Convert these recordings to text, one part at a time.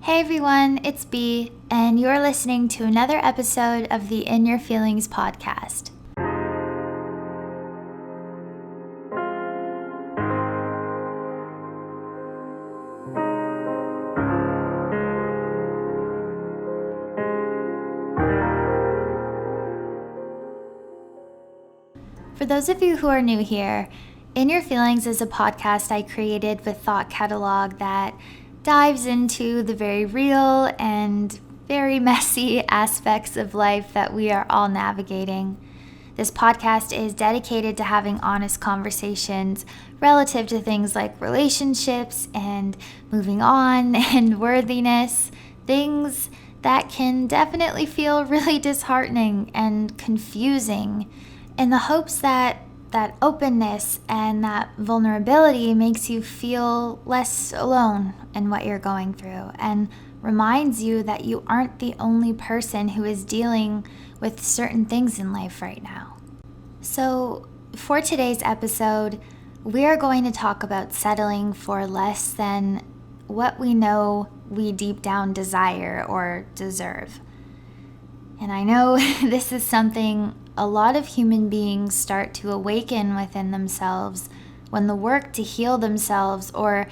Hey everyone, it's B, and you're listening to another episode of the In Your Feelings podcast. For those of you who are new here, In Your Feelings is a podcast I created with Thought Catalog that dives into the very real and very messy aspects of life that we are all navigating. This podcast is dedicated to having honest conversations relative to things like relationships and moving on and worthiness, things that can definitely feel really disheartening and confusing, in the hopes that openness and that vulnerability makes you feel less alone in what you're going through and reminds you that you aren't the only person who is dealing with certain things in life right now. So, for today's episode, we are going to talk about settling for less than what we know we deep down desire or deserve. And I know this is something a lot of human beings start to awaken within themselves when the work to heal themselves or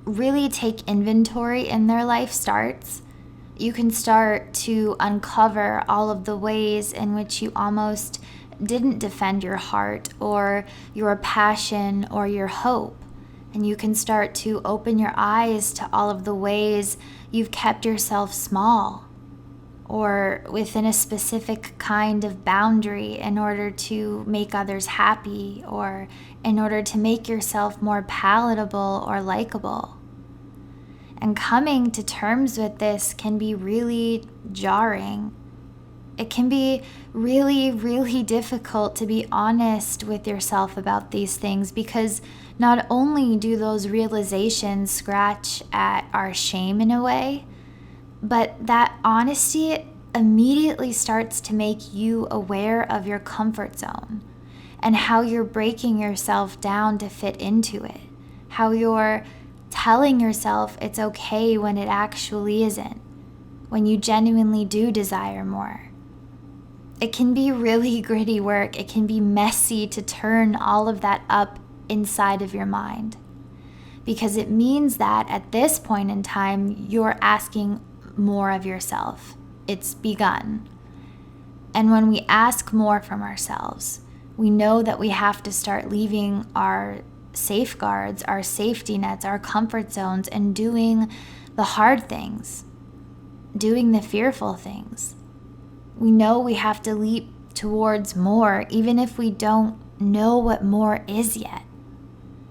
really take inventory in their life starts. You can start to uncover all of the ways in which you almost didn't defend your heart or your passion or your hope. And you can start to open your eyes to all of the ways you've kept yourself small or within a specific kind of boundary in order to make others happy or in order to make yourself more palatable or likable. And coming to terms with this can be really jarring. It can be really, really difficult to be honest with yourself about these things, because not only do those realizations scratch at our shame in a way, but that honesty immediately starts to make you aware of your comfort zone and how you're breaking yourself down to fit into it, how you're telling yourself it's okay when it actually isn't, when you genuinely do desire more. It can be really gritty work. It can be messy to turn all of that up inside of your mind, because it means that at this point in time, you're asking more of yourself. It's begun. And when we ask more from ourselves, we know that we have to start leaving our safeguards, our safety nets, our comfort zones, and doing the hard things, doing the fearful things. We know we have to leap towards more, even if we don't know what more is yet.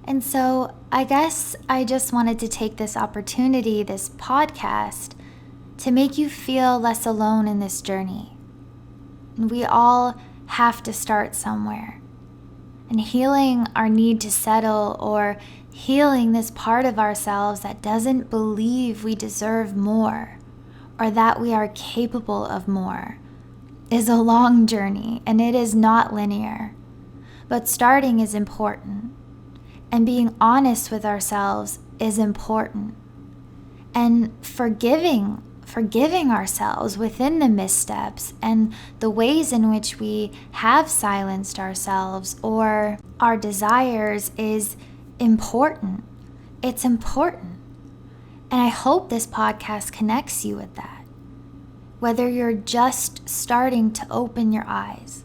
And so I guess I just wanted to take this opportunity, this podcast, to make you feel less alone in this journey. And we all have to start somewhere. And healing our need to settle, or healing this part of ourselves that doesn't believe we deserve more or that we are capable of more, is a long journey, and it is not linear. But starting is important, and being honest with ourselves is important, and forgiving ourselves within the missteps and the ways in which we have silenced ourselves or our desires is important. It's important. And I hope this podcast connects you with that. Whether you're just starting to open your eyes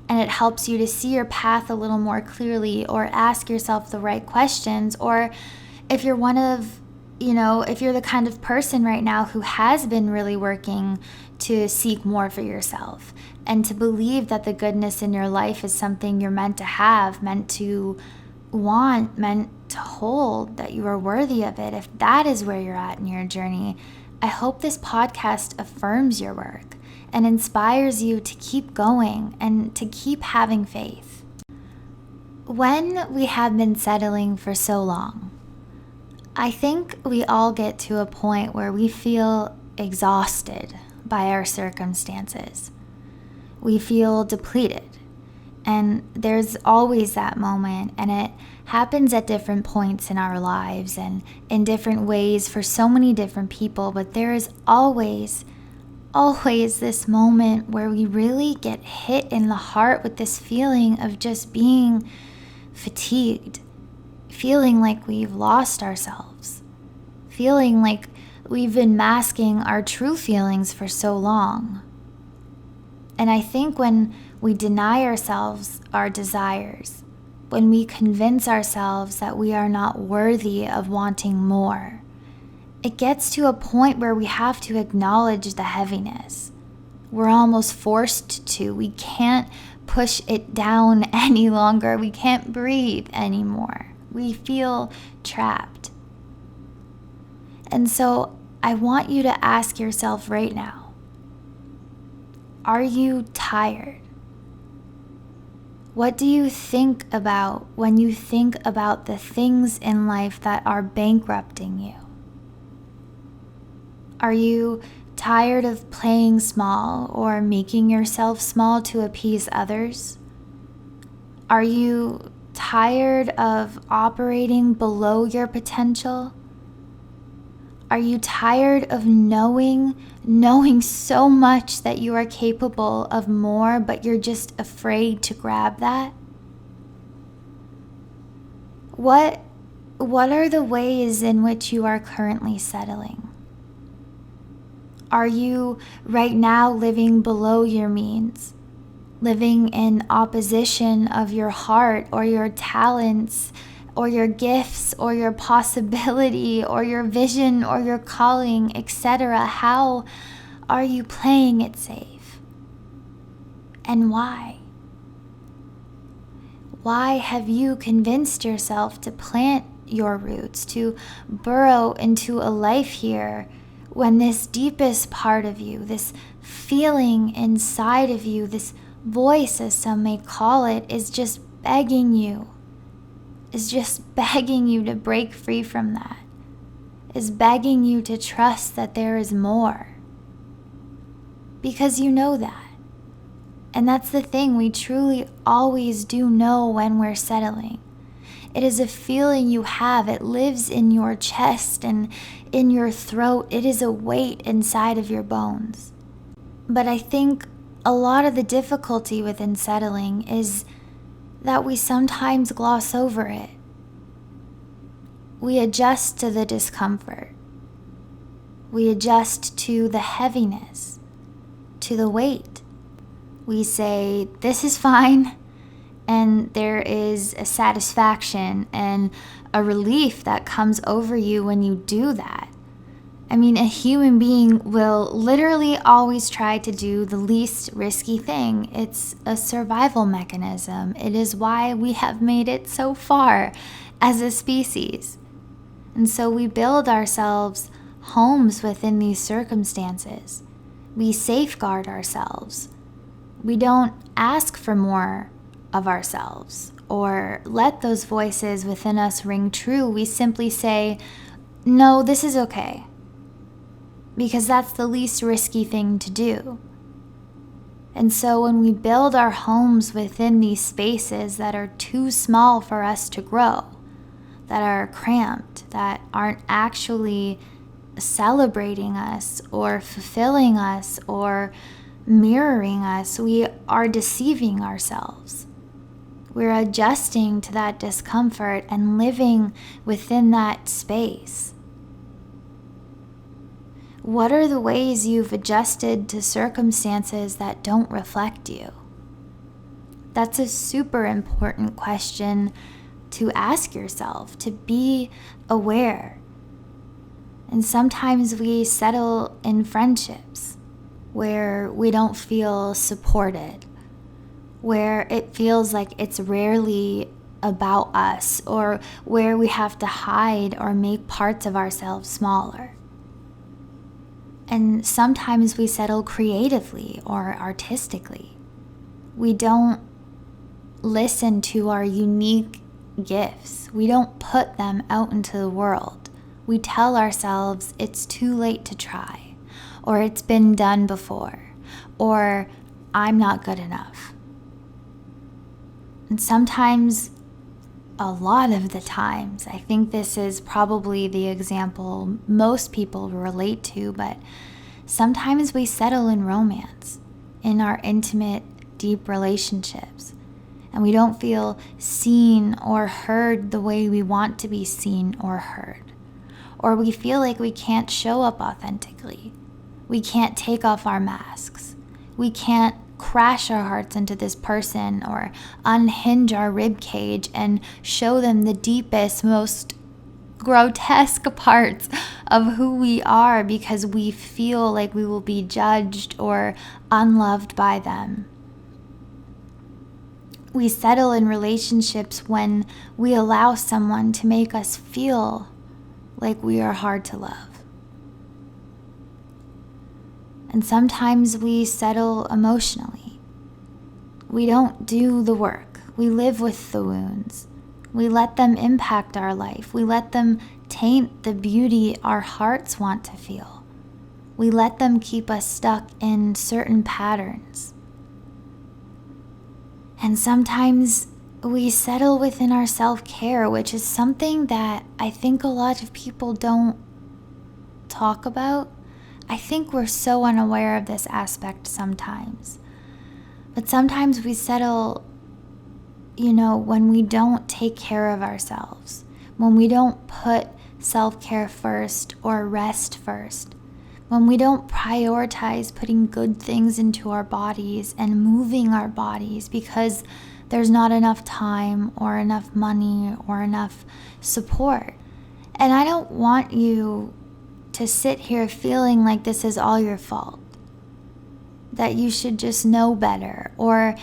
and it helps you to see your path a little more clearly or ask yourself the right questions, or if you're if you're the kind of person right now who has been really working to seek more for yourself and to believe that the goodness in your life is something you're meant to have, meant to want, meant to hold, that you are worthy of it, if that is where you're at in your journey, I hope this podcast affirms your work and inspires you to keep going and to keep having faith. When we have been settling for so long, I think we all get to a point where we feel exhausted by our circumstances. We feel depleted. And there's always that moment, and it happens at different points in our lives and in different ways for so many different people, but there is always this moment where we really get hit in the heart with this feeling of just being fatigued, feeling like we've lost ourselves, feeling like we've been masking our true feelings for so long. And I think when we deny ourselves our desires, when we convince ourselves that we are not worthy of wanting more, it gets to a point where we have to acknowledge the heaviness. We're almost forced to. We can't push it down any longer. We can't breathe anymore. We feel trapped. And so I want you to ask yourself right now, are you tired? What do you think about when you think about the things in life that are bankrupting you? Are you tired of playing small or making yourself small to appease others? Are you tired of operating below your potential? Are you tired of knowing so much that you are capable of more, but you're just afraid to grab that? What are the ways in which you are currently settling? Are you right now living below your means, living in opposition of your heart or your talents or your gifts or your possibility or your vision or your calling, etc.? How are you playing it safe? And why? Why have you convinced yourself to plant your roots, to burrow into a life here, when this deepest part of you, this feeling inside of you, this voice, as some may call it, is just begging you to break free from that, is begging you to trust that there is more? Because you know that. And that's the thing, we truly always do know when we're settling. It is a feeling you have. It lives in your chest and in your throat. It is a weight inside of your bones. But I think a lot of the difficulty within settling is that we sometimes gloss over it. We adjust to the discomfort. We adjust to the heaviness, to the weight. We say, this is fine. And there is a satisfaction and a relief that comes over you when you do that. I mean, a human being will literally always try to do the least risky thing. It's a survival mechanism. It is why we have made it so far as a species. And so we build ourselves homes within these circumstances. We safeguard ourselves. We don't ask for more of ourselves or let those voices within us ring true. We simply say, no, this is okay, because that's the least risky thing to do. And so when we build our homes within these spaces that are too small for us to grow, that are cramped, that aren't actually celebrating us or fulfilling us or mirroring us, we are deceiving ourselves. We're adjusting to that discomfort and living within that space. What are the ways you've adjusted to circumstances that don't reflect you? That's a super important question to ask yourself, to be aware. And sometimes we settle in friendships where we don't feel supported, where it feels like it's rarely about us, or where we have to hide or make parts of ourselves smaller. And sometimes we settle creatively or artistically. We don't listen to our unique gifts. We don't put them out into the world. We tell ourselves it's too late to try, or it's been done before, or I'm not good enough. And sometimes a lot of the times. I think this is probably the example most people relate to, but sometimes we settle in romance, in our intimate, deep relationships, and we don't feel seen or heard the way we want to be seen or heard. Or we feel like we can't show up authentically. We can't take off our masks. We can't crash our hearts into this person or unhinge our rib cage and show them the deepest, most grotesque parts of who we are because we feel like we will be judged or unloved by them. We settle in relationships when we allow someone to make us feel like we are hard to love. And sometimes we settle emotionally. We don't do the work. We live with the wounds. We let them impact our life. We let them taint the beauty our hearts want to feel. We let them keep us stuck in certain patterns. And sometimes we settle within our self-care, which is something that I think a lot of people don't talk about. I think we're so unaware of this aspect sometimes. But sometimes we settle, when we don't take care of ourselves, when we don't put self-care first or rest first, when we don't prioritize putting good things into our bodies and moving our bodies because there's not enough time or enough money or enough support. And I don't want you to sit here feeling like this is all your fault, that you should just know better, or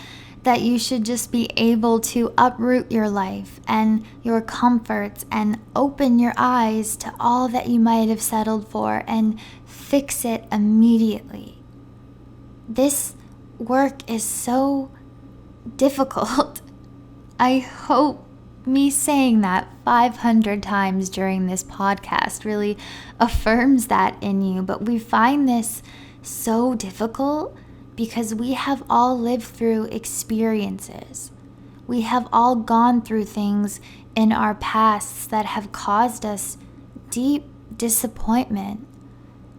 that you should just be able to uproot your life and your comforts and open your eyes to all that you might have settled for and fix it immediately. This work is so difficult. I hope me saying that 500 times during this podcast really affirms that in you, but we find this so difficult because we have all lived through experiences. We have all gone through things in our pasts that have caused us deep disappointment,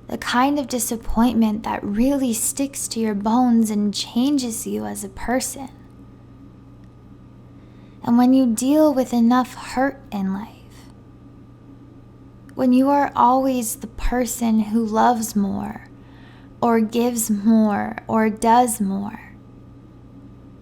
the kind of disappointment that really sticks to your bones and changes you as a person. And when you deal with enough hurt in life, when you are always the person who loves more, or gives more, or does more,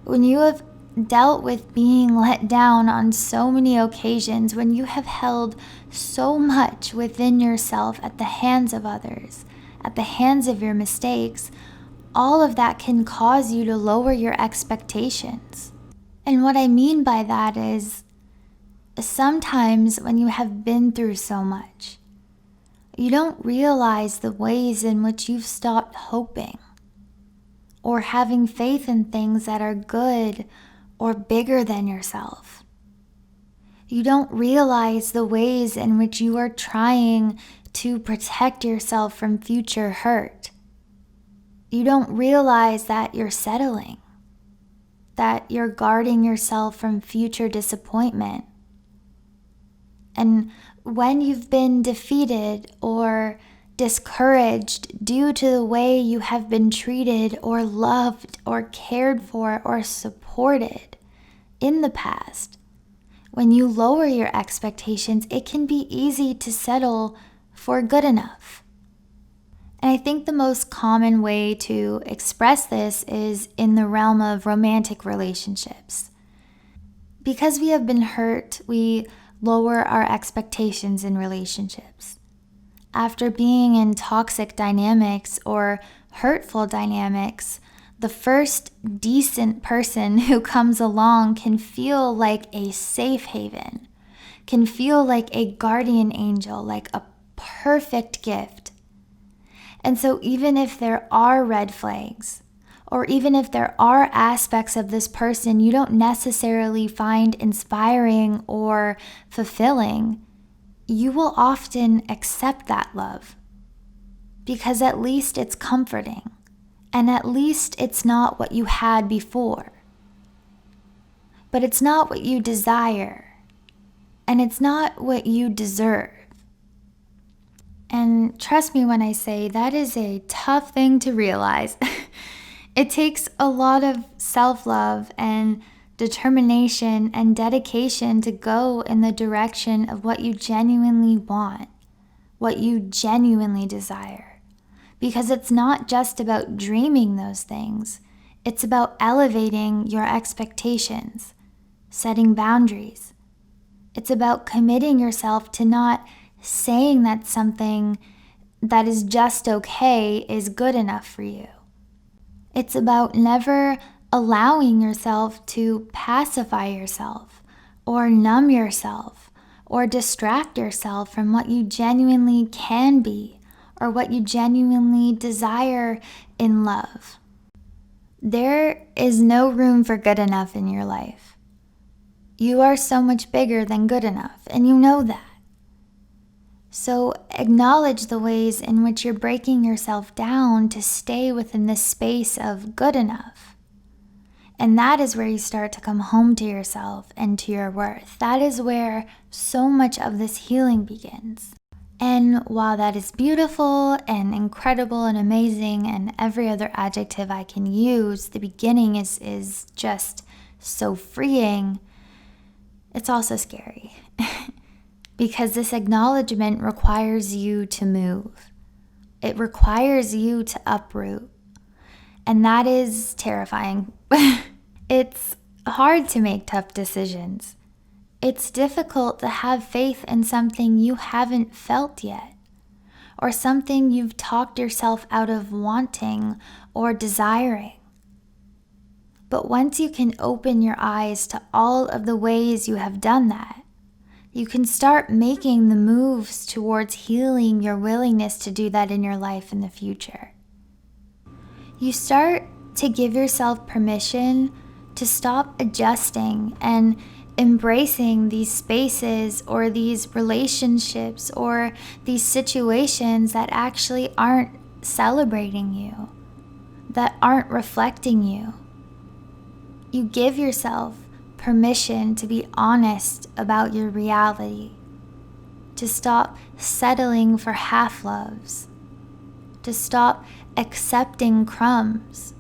when you have dealt with being let down on so many occasions, when you have held so much within yourself at the hands of others, at the hands of your mistakes, all of that can cause you to lower your expectations. And what I mean by that is, sometimes when you have been through so much, you don't realize the ways in which you've stopped hoping or having faith in things that are good or bigger than yourself. You don't realize the ways in which you are trying to protect yourself from future hurt. You don't realize that you're settling, that you're guarding yourself from future disappointment. And when you've been defeated or discouraged due to the way you have been treated or loved or cared for or supported in the past, when you lower your expectations, it can be easy to settle for good enough. And I think the most common way to express this is in the realm of romantic relationships. Because we have been hurt, we lower our expectations in relationships. After being in toxic dynamics or hurtful dynamics, the first decent person who comes along can feel like a safe haven, can feel like a guardian angel, like a perfect gift. And so even if there are red flags, or even if there are aspects of this person you don't necessarily find inspiring or fulfilling, you will often accept that love because at least it's comforting and at least it's not what you had before. But it's not what you desire. and it's not what you deserve. And trust me when I say that is a tough thing to realize. It takes a lot of self-love and determination and dedication to go in the direction of what you genuinely want, what you genuinely desire. Because it's not just about dreaming those things. It's about elevating your expectations, setting boundaries. It's about committing yourself to not saying that something that is just okay is good enough for you. It's about never allowing yourself to pacify yourself or numb yourself or distract yourself from what you genuinely can be or what you genuinely desire in love. There is no room for good enough in your life. You are so much bigger than good enough, and you know that. So acknowledge the ways in which you're breaking yourself down to stay within this space of good enough. And that is where you start to come home to yourself and to your worth. That is where so much of this healing begins. And while that is beautiful and incredible and amazing and every other adjective I can use, the beginning is just so freeing, it's also scary. Because this acknowledgement requires you to move. It requires you to uproot. And that is terrifying. It's hard to make tough decisions. It's difficult to have faith in something you haven't felt yet, or something you've talked yourself out of wanting or desiring. But once you can open your eyes to all of the ways you have done that, you can start making the moves towards healing your willingness to do that in your life in the future. You start to give yourself permission to stop adjusting and embracing these spaces or these relationships or these situations that actually aren't celebrating you, that aren't reflecting you. You give yourself permission to be honest about your reality, to stop settling for half-loves, to stop accepting crumbs,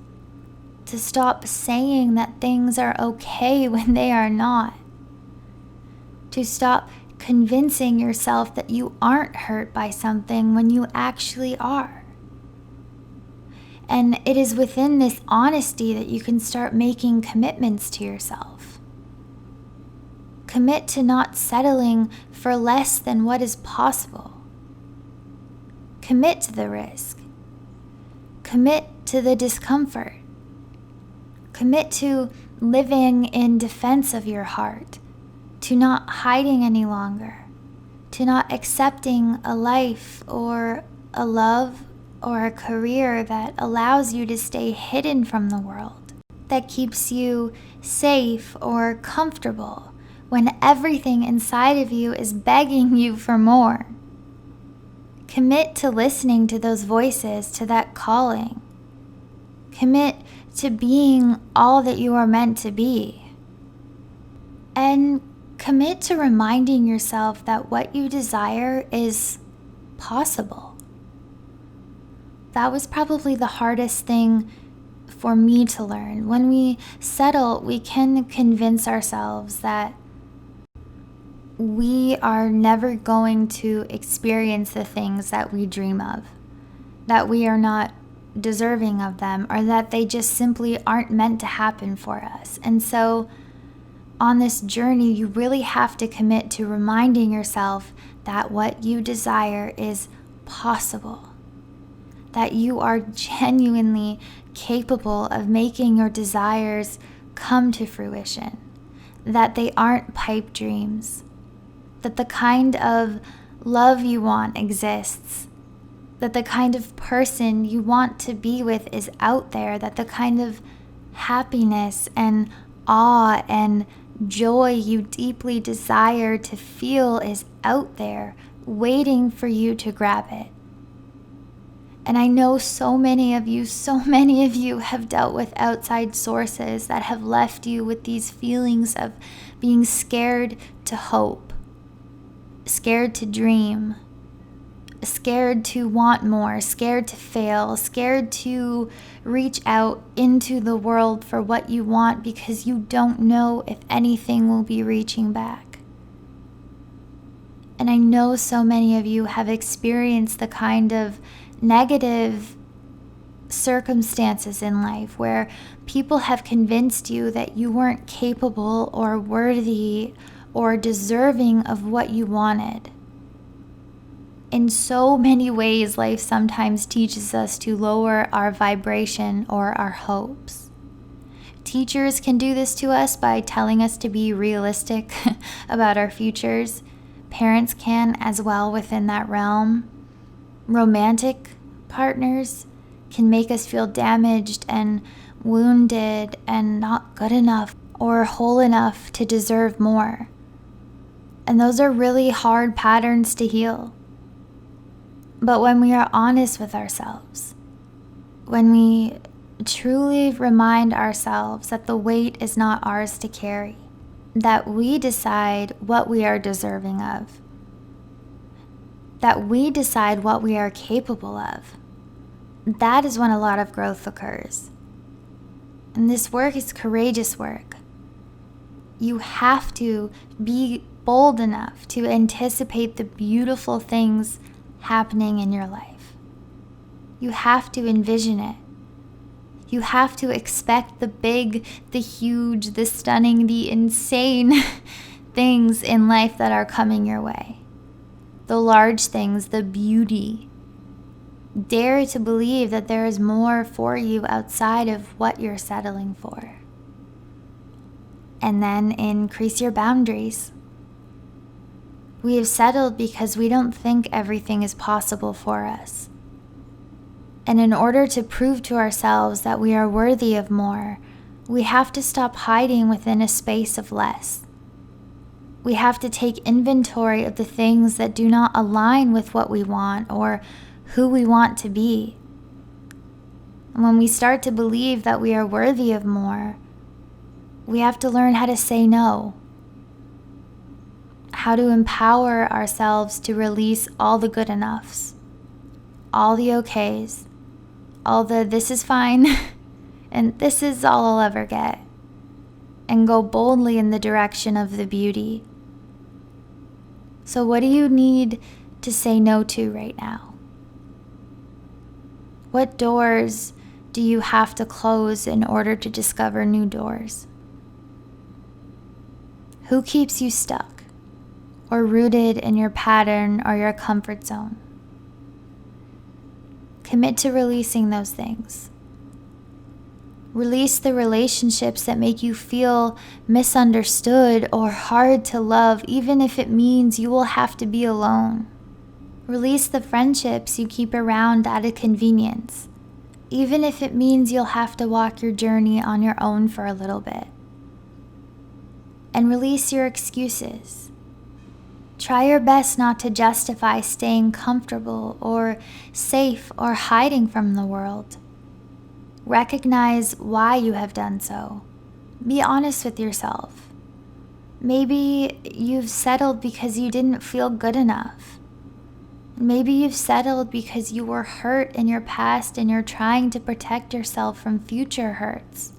to stop saying that things are okay when they are not, to stop convincing yourself that you aren't hurt by something when you actually are. And it is within this honesty that you can start making commitments to yourself. Commit to not settling for less than what is possible. Commit to the risk. Commit to the discomfort. Commit to living in defense of your heart, to not hiding any longer, to not accepting a life or a love or a career that allows you to stay hidden from the world, that keeps you safe or comfortable when everything inside of you is begging you for more. Commit to listening to those voices, to that calling. Commit to being all that you are meant to be. And commit to reminding yourself that what you desire is possible. That was probably the hardest thing for me to learn. When we settle, we can convince ourselves that we are never going to experience the things that we dream of, that we are not deserving of them, or that they just simply aren't meant to happen for us. And so on this journey, you really have to commit to reminding yourself that what you desire is possible, that you are genuinely capable of making your desires come to fruition, that they aren't pipe dreams, that the kind of love you want exists, that the kind of person you want to be with is out there, that the kind of happiness and awe and joy you deeply desire to feel is out there, waiting for you to grab it. And I know so many of you have dealt with outside sources that have left you with these feelings of being scared to hope, scared to dream, scared to want more, scared to fail, scared to reach out into the world for what you want because you don't know if anything will be reaching back. And I know so many of you have experienced the kind of negative circumstances in life where people have convinced you that you weren't capable or worthy or deserving of what you wanted. In so many ways, life sometimes teaches us to lower our vibration or our hopes. Teachers can do this to us by telling us to be realistic about our futures. Parents can as well within that realm. Romantic partners can make us feel damaged and wounded and not good enough or whole enough to deserve more. And those are really hard patterns to heal. But when we are honest with ourselves, when we truly remind ourselves that the weight is not ours to carry, that we decide what we are deserving of, that we decide what we are capable of, that is when a lot of growth occurs. And this work is courageous work. You have to be bold enough to anticipate the beautiful things happening in your life. You have to envision it. You have to expect the big, the huge, the stunning, the insane things in life that are coming your way. The large things, the beauty. Dare to believe that there is more for you outside of what you're settling for. And then increase your boundaries. We have settled because we don't think everything is possible for us. And in order to prove to ourselves that we are worthy of more, we have to stop hiding within a space of less. We have to take inventory of the things that do not align with what we want or who we want to be. And when we start to believe that we are worthy of more, we have to learn how to say no. How to empower ourselves to release all the good enoughs, all the okays, all the this is fine, and this is all I'll ever get, and go boldly in the direction of the beauty. So what do you need to say no to right now? What doors do you have to close in order to discover new doors? Who keeps you stuck or rooted in your pattern or your comfort zone? Commit to releasing those things. Release the relationships that make you feel misunderstood or hard to love, even if it means you will have to be alone. Release the friendships you keep around out of convenience, even if it means you'll have to walk your journey on your own for a little bit. And release your excuses. Try your best not to justify staying comfortable or safe or hiding from the world. Recognize why you have done so. Be honest with yourself. Maybe you've settled because you didn't feel good enough. Maybe you've settled because you were hurt in your past and you're trying to protect yourself from future hurts.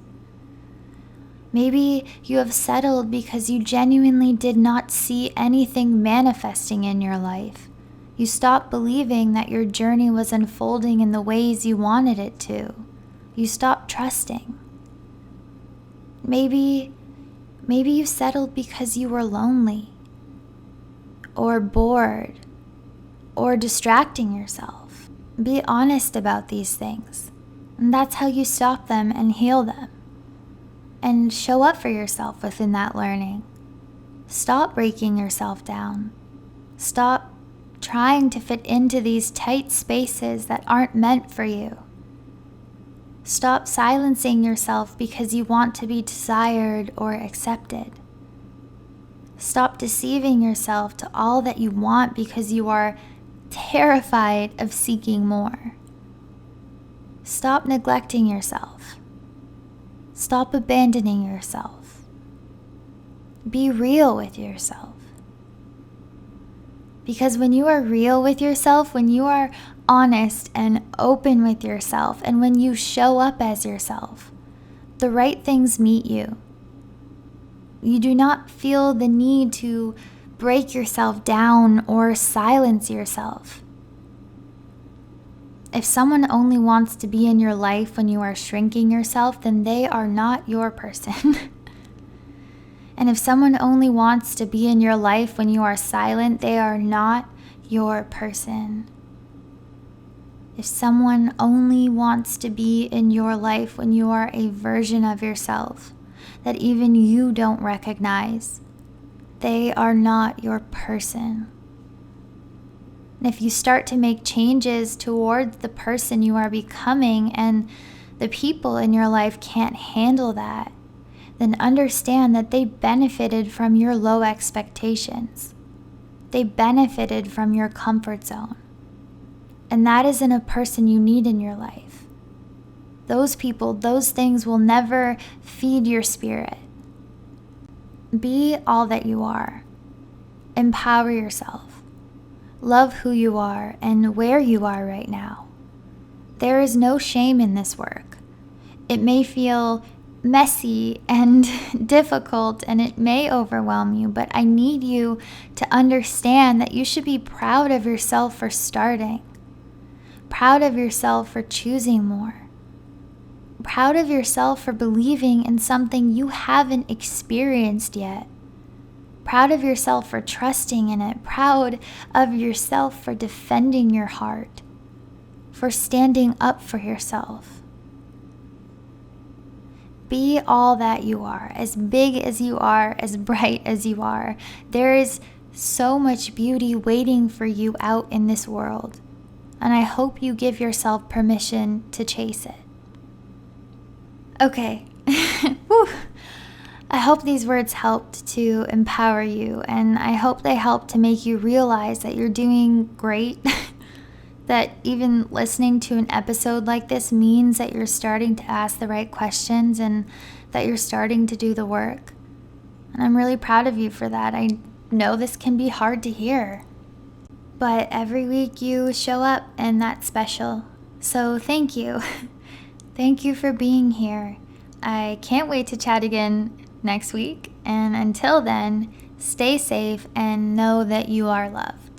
Maybe you have settled because you genuinely did not see anything manifesting in your life. You stopped believing that your journey was unfolding in the ways you wanted it to. You stopped trusting. Maybe you settled because you were lonely or bored or distracting yourself. Be honest about these things, and that's how you stop them and heal them. And show up for yourself within that learning. Stop breaking yourself down. Stop trying to fit into these tight spaces that aren't meant for you. Stop silencing yourself because you want to be desired or accepted. Stop deceiving yourself to all that you want because you are terrified of seeking more. Stop neglecting yourself. Stop abandoning yourself. Be real with yourself. Because when you are real with yourself, when you are honest and open with yourself, and when you show up as yourself, the right things meet you. You do not feel the need to break yourself down or silence yourself. If someone only wants to be in your life when you are shrinking yourself, then they are not your person. And if someone only wants to be in your life when you are silent, they are not your person. If someone only wants to be in your life when you are a version of yourself that even you don't recognize, they are not your person. And if you start to make changes towards the person you are becoming and the people in your life can't handle that, then understand that they benefited from your low expectations. They benefited from your comfort zone. And that isn't a person you need in your life. Those people, those things will never feed your spirit. Be all that you are. Empower yourself. Love who you are and where you are right now. There is no shame in this work. It may feel messy and difficult, and it may overwhelm you, but I need you to understand that you should be proud of yourself for starting, proud of yourself for choosing more, proud of yourself for believing in something you haven't experienced yet, proud of yourself for trusting in it, proud of yourself for defending your heart, for standing up for yourself. Be all that you are, as big as you are, as bright as you are. There is so much beauty waiting for you out in this world, and I hope you give yourself permission to chase it. Okay, Whew. I hope these words helped to empower you, and I hope they helped to make you realize that you're doing great. That even listening to an episode like this means that you're starting to ask the right questions and that you're starting to do the work. And I'm really proud of you for that. I know this can be hard to hear, but every week you show up, and that's special. So thank you. Thank you for being here. I can't wait to chat again next week. And until then, stay safe and know that you are loved.